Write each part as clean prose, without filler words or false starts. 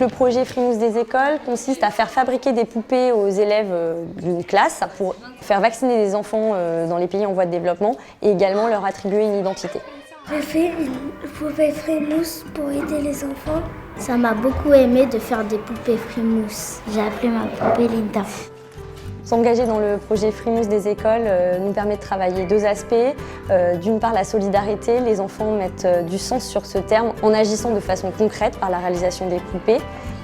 le projet Frimousse des écoles consiste à faire fabriquer des poupées aux élèves d'une classe pour faire vacciner des enfants dans les pays en voie de développement et également leur attribuer une identité. J'ai fait une poupée Frimousse pour aider les enfants. Ça m'a beaucoup aimé de faire des poupées Frimousse. J'ai appelé ma poupée Linda. S'engager dans le projet Frimousse des écoles nous permet de travailler deux aspects. D'une part, la solidarité. Les enfants mettent du sens sur ce terme en agissant de façon concrète par la réalisation des poupées.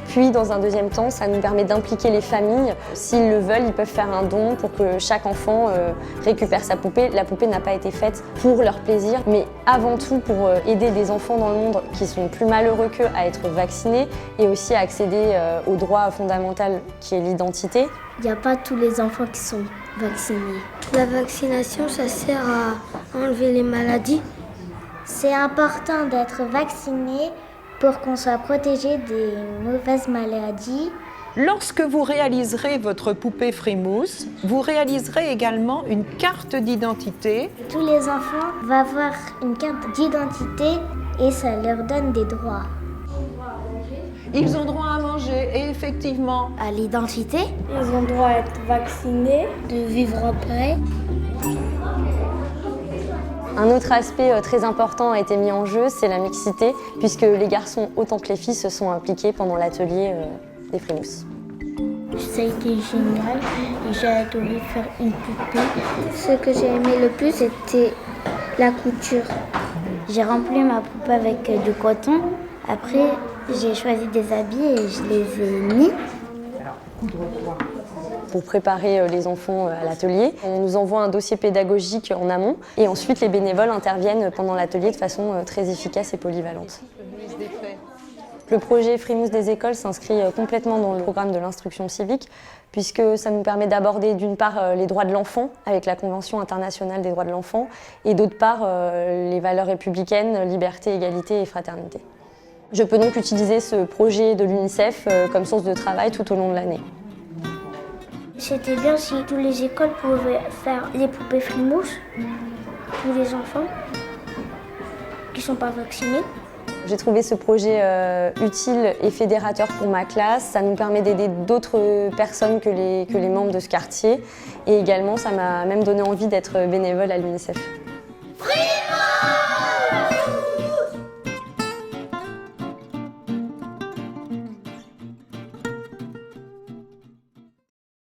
Puis, dans un deuxième temps, ça nous permet d'impliquer les familles. S'ils le veulent, ils peuvent faire un don pour que chaque enfant récupère sa poupée. La poupée n'a pas été faite pour leur plaisir, mais avant tout pour aider des enfants dans le monde qui sont plus malheureux qu'eux à être vaccinés et aussi à accéder au droit fondamental qui est l'identité. Il n'y a pas tous les enfants qui sont vaccinés. La vaccination, ça sert à enlever les maladies. C'est important d'être vacciné pour qu'on soit protégé des mauvaises maladies. Lorsque vous réaliserez votre poupée Frimousse, vous réaliserez également une carte d'identité. Tous les enfants vont avoir une carte d'identité et ça leur donne des droits. Ils ont droit à manger et effectivement À l'identité, Ils ont droit à être vaccinés, de vivre en paix. Un autre aspect très important a été mis en jeu, c'est la mixité, puisque les garçons autant que les filles se sont impliqués pendant l'atelier des Frimousse. ça a été génial et j'ai adoré faire une poupée. Ce que j'ai aimé le plus, c'était la couture. J'ai rempli ma poupée avec du coton. Après, j'ai choisi des habits et je les ai mis. Pour préparer les enfants à l'atelier, on nous envoie un dossier pédagogique en amont et ensuite les bénévoles interviennent pendant l'atelier de façon très efficace et polyvalente. Le projet Frimousse des écoles s'inscrit complètement dans le programme de l'instruction civique puisque ça nous permet d'aborder d'une part les droits de l'enfant avec la Convention internationale des droits de l'enfant et d'autre part les valeurs républicaines, liberté, égalité et fraternité. Je peux donc utiliser ce projet de l'UNICEF comme source de travail tout au long de l'année. C'était bien si toutes les écoles pouvaient faire les poupées Frimousse, tous les enfants qui ne sont pas vaccinés. J'ai trouvé ce projet utile et fédérateur pour ma classe. Ça nous permet d'aider d'autres personnes que les membres de ce quartier. Et également, ça m'a même donné envie d'être bénévole à l'UNICEF.